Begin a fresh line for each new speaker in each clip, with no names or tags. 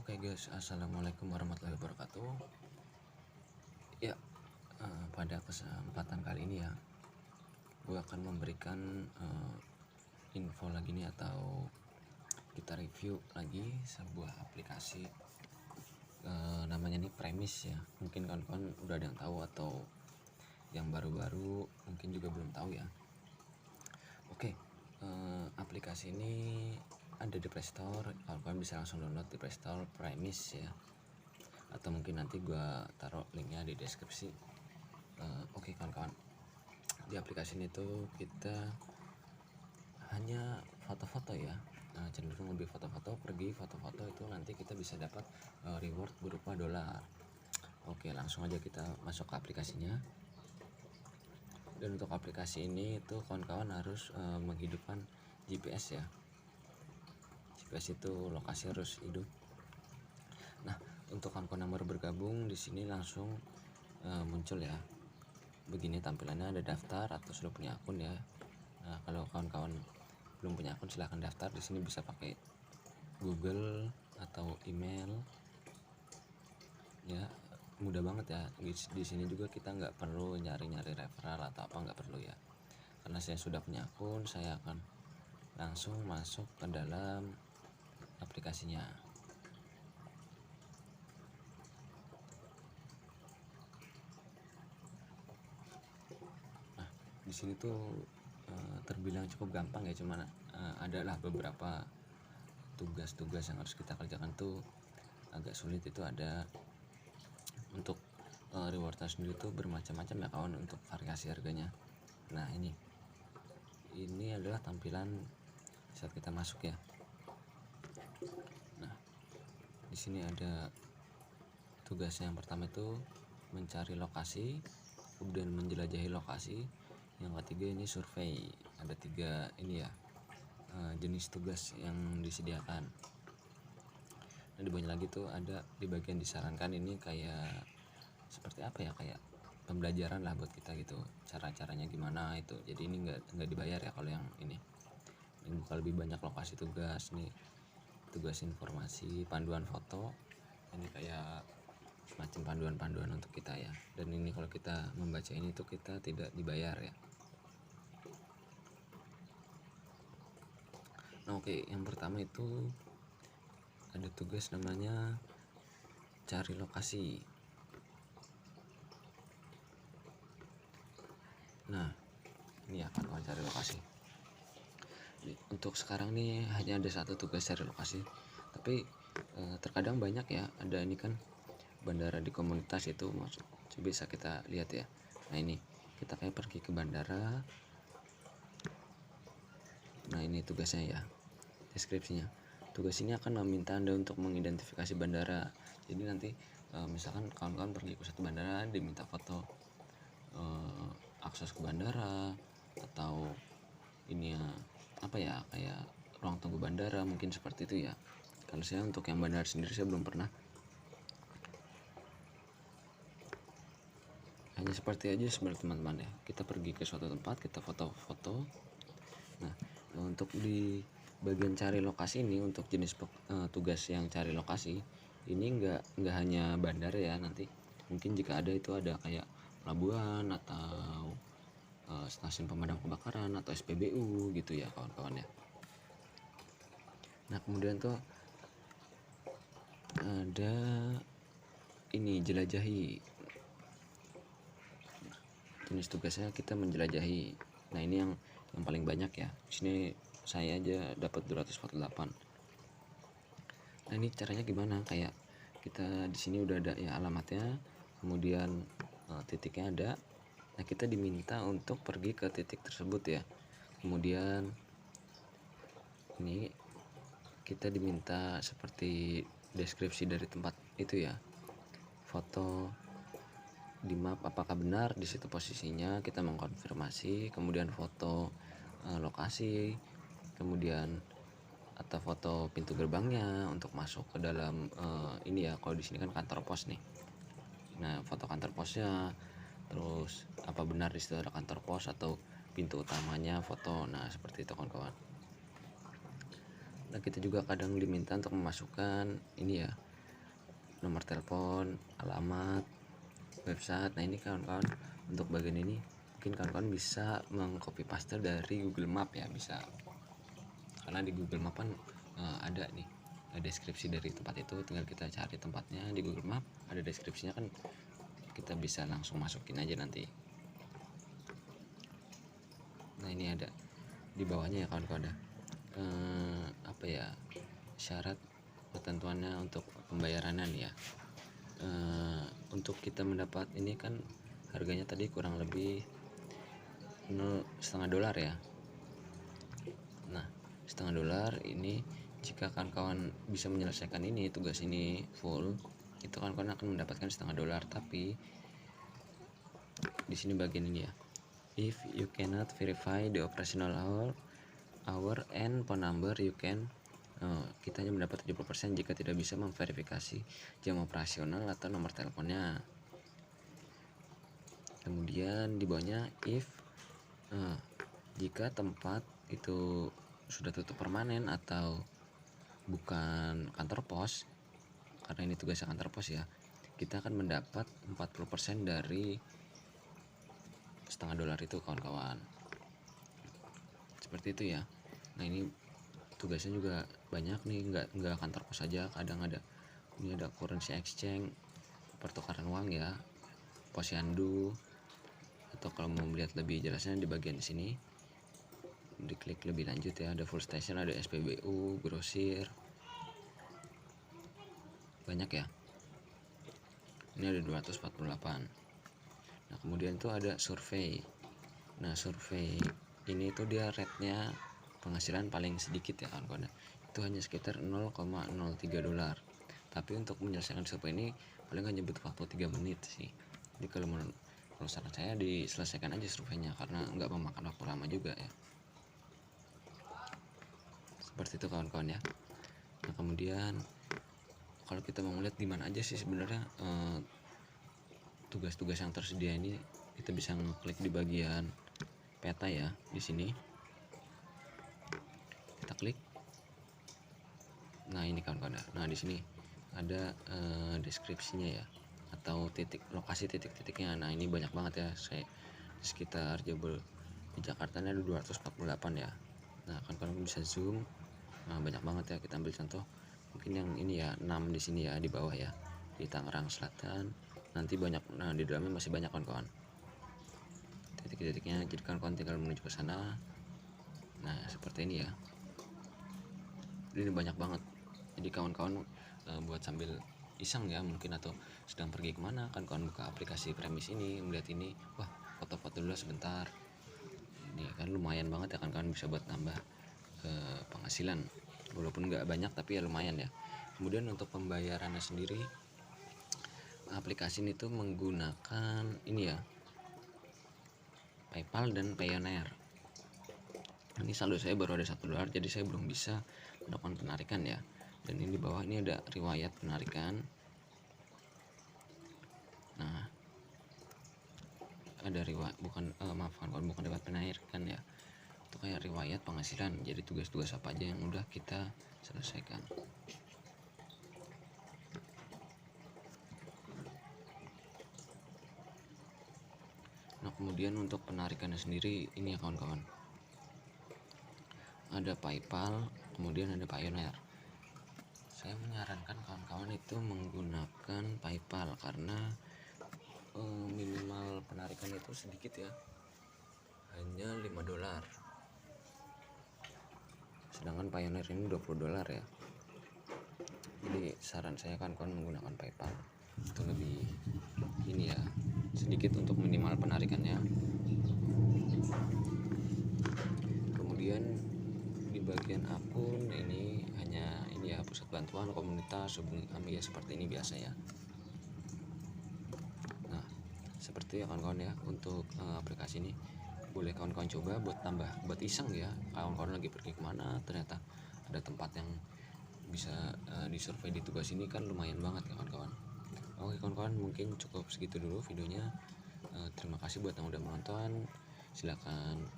Oke guys, assalamualaikum warahmatullahi wabarakatuh. Ya, pada kesempatan kali ini ya, gue akan memberikan info lagi nih, atau kita review lagi sebuah aplikasi, namanya nih Premis ya. Mungkin kawan-kawan udah ada yang tahu, atau yang baru-baru mungkin juga belum tahu ya. Oke, aplikasi ini ada di Play Store. Kawan-kawan bisa langsung download di Play Store Premis ya, atau mungkin nanti gue taruh linknya di deskripsi. Oke kawan-kawan, di aplikasi ini tuh kita hanya foto-foto ya, cenderung lebih foto-foto, pergi foto-foto itu nanti kita bisa dapat reward berupa dolar. Oke, langsung aja kita masuk ke aplikasinya. Dan untuk aplikasi ini itu kawan-kawan harus menghidupkan GPS ya. GPS itu lokasi harus hidup. Nah, untuk kawan-kawan yang baru bergabung di sini langsung muncul ya. Begini tampilannya, ada daftar atau sudah punya akun ya. Nah, kalau kawan-kawan belum punya akun silahkan daftar. Di sini bisa pakai Google atau email ya, mudah banget ya. Di sini juga kita nggak perlu nyari-nyari referral atau apa, nggak perlu ya, karena saya sudah punya akun. Saya akan langsung masuk ke dalam aplikasinya. Nah, di sini tuh terbilang cukup gampang ya, cuman adalah beberapa tugas-tugas yang harus kita kerjakan tuh agak sulit. Itu ada untuk rewardnya sendiri tuh bermacam-macam ya kawan, untuk variasi harganya. Nah, ini adalah tampilan saat kita masuk ya. Nah, di sini ada tugasnya. Yang pertama itu mencari lokasi, kemudian menjelajahi lokasi. Yang ketiga ini survei. Ada 3 ini ya, jenis tugas yang disediakan. Nah, di banyak lagi tuh ada di bagian disarankan. Ini kayak seperti apa ya, kayak pembelajaran lah buat kita gitu, cara-caranya gimana itu. Jadi ini nggak dibayar ya kalau yang ini buka lebih banyak lokasi tugas nih. Tugas informasi, panduan foto, ini kayak semacam panduan-panduan untuk kita ya. Dan ini kalau kita membaca ini tuh kita tidak dibayar ya. Nah, oke, yang pertama itu ada tugas namanya cari lokasi. Nah, ini ya kan, cari lokasi. Untuk sekarang nih hanya ada satu tugas cari lokasi, tapi terkadang banyak ya. Ada ini kan bandara di komunitas itu, bisa kita lihat ya. Nah, ini kita kayak pergi ke bandara. Nah, ini tugasnya ya, deskripsinya. Tugas ini akan meminta Anda untuk mengidentifikasi bandara. Jadi nanti misalkan kawan-kawan pergi ke satu bandara, diminta foto akses ke bandara, atau ini ya, apa ya, kayak ruang tunggu bandara, mungkin seperti itu ya. Kalau saya untuk yang bandara sendiri saya belum pernah. Hanya seperti aja sebenarnya teman-teman ya, kita pergi ke suatu tempat, kita foto-foto. Nah, untuk di bagian cari lokasi ini, untuk jenis tugas yang cari lokasi ini nggak hanya bandara ya. Nanti mungkin jika ada itu ada kayak pelabuhan atau stasiun pemadam kebakaran atau SPBU gitu ya kawan-kawan ya. Nah, kemudian tuh ada ini jelajahi. Jenis tugasnya kita menjelajahi. Nah, ini yang paling banyak ya. Di sini saya aja dapat 248. Nah, ini caranya gimana? Kayak kita di sini udah ada ya alamatnya, kemudian titiknya ada. Nah, kita diminta untuk pergi ke titik tersebut ya. Kemudian ini kita diminta seperti deskripsi dari tempat itu ya. Foto di map apakah benar di situ posisinya, kita mengkonfirmasi. Kemudian foto lokasi, kemudian atau foto pintu gerbangnya untuk masuk ke dalam ini ya. Kalau di sini kan kantor pos nih. Nah, foto kantor posnya, terus apa benar di situ ada kantor pos atau pintu utamanya, foto. Nah, seperti itu kawan-kawan. Nah, kita juga kadang diminta untuk memasukkan ini ya, nomor telepon, alamat, website. Nah ini kawan-kawan, untuk bagian ini mungkin kawan-kawan bisa mengcopy paste dari Google Map ya, bisa, karena di Google Map kan ada nih deskripsi dari tempat itu, tinggal kita cari tempatnya di Google Map, ada deskripsinya kan, kita bisa langsung masukin aja nanti. Nah ini ada di bawahnya ya kawan-kawan, ada apa ya, syarat ketentuannya untuk pembayarannya nih ya. Untuk kita mendapat ini kan harganya tadi kurang lebih $0,5 ya. Nah $0,5 ini jika kawan-kawan bisa menyelesaikan ini, tugas ini full, itu kawan-kawan akan mendapatkan $0,5. Tapi di sini bagian ini ya, if you cannot verify the operational hour and phone number you can, kita hanya mendapat 70% jika tidak bisa memverifikasi jam operasional atau nomor teleponnya. Kemudian di bawahnya if jika tempat itu sudah tutup permanen atau bukan kantor pos, karena ini tugasnya kantor pos ya, kita akan mendapat 40% dari $0,5 itu kawan-kawan. Seperti itu ya. Nah ini tugasnya juga banyak nih, nggak kantor pos saja, kadang ada ini, ada currency exchange, pertukaran uang ya, posyandu, atau kalau mau melihat lebih jelasnya di bagian sini, diklik lebih lanjut ya, ada full station, ada SPBU, grosir, banyak ya. Ini ada 248. Nah kemudian itu ada survei. Nah survei ini tuh dia rate-nya penghasilan paling sedikit ya kawan-kawan, itu hanya sekitar $0,03. Tapi untuk menyelesaikan survei ini paling hanya butuh waktu 3 menit sih. Jadi kalau saran saya diselesaikan aja surveinya, karena nggak memakan waktu lama juga ya. Seperti itu kawan-kawan ya. Nah kemudian kalau kita mau melihat di mana aja sih sebenarnya tugas-tugas yang tersedia ini, kita bisa ngeklik di bagian peta ya, di sini kita klik. Nah ini kawan-kawan, nah di sini ada deskripsinya ya, atau lokasi titik-titiknya. Nah ini banyak banget ya, saya di sekitar Jabal di Jakarta ini ada 248 ya. Nah kawan-kawan bisa zoom, nah banyak banget ya. Kita ambil contoh mungkin yang ini ya, 6 di sini ya, di bawah ya, di Tangerang Selatan. Nanti banyak, nah di dalamnya masih banyak kawan-kawan titik-titiknya, jadi kawan-kawan tinggal menuju ke sana. Nah seperti ini ya, ini banyak banget. Jadi kawan-kawan buat sambil iseng ya mungkin, atau sedang pergi kemana, kan kawan buka aplikasi Premis ini, melihat ini, wah foto-foto dulu sebentar. Ini kan lumayan banget ya, kan kawan bisa buat nambah penghasilan, walaupun nggak banyak tapi ya lumayan ya. Kemudian untuk pembayarannya sendiri, aplikasi ini tuh menggunakan ini ya, PayPal dan Payoneer. Ini saldo saya baru ada $1, jadi saya belum bisa melakukan penarikan ya. Dan ini di bawah ini ada riwayat penarikan. Nah ada riwayat, bukan riwayat penarikan ya, itu kayak riwayat penghasilan. Jadi tugas-tugas apa aja yang udah kita selesaikan. Nah kemudian untuk penarikannya sendiri ini ya kawan-kawan, ada PayPal, kemudian ada Payoneer. Saya menyarankan kawan-kawan itu menggunakan PayPal karena minimal penarikan itu sedikit ya, hanya $5. Sedangkan Payoneer ini $20 ya. Jadi saran saya kawan-kawan menggunakan PayPal, itu lebih ini ya, sedikit untuk minimal penarikannya. Kemudian di bagian akun ini hanya ini ya, pusat bantuan, komunitas, hubungi kami ya, seperti ini biasa ya. Nah seperti ya kawan-kawan ya, untuk aplikasi ini boleh kawan-kawan coba buat tambah, buat iseng ya. Kawan-kawan lagi pergi kemana, ternyata ada tempat yang bisa disurvei di tugas ini, kan lumayan banget ya kawan-kawan. Oke kawan-kawan, mungkin cukup segitu dulu videonya. Terima kasih buat yang udah menonton. Silakan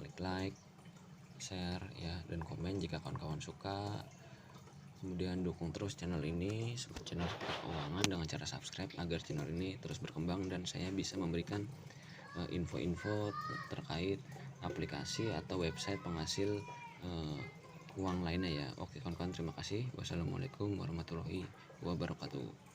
klik like, share ya, dan komen jika kawan-kawan suka. Kemudian dukung terus channel ini, channel keuangan, dengan cara subscribe agar channel ini terus berkembang dan saya bisa memberikan info-info terkait aplikasi atau website penghasil uang lainnya ya. Oke kawan-kawan, terima kasih. Wassalamualaikum warahmatullahi wabarakatuh.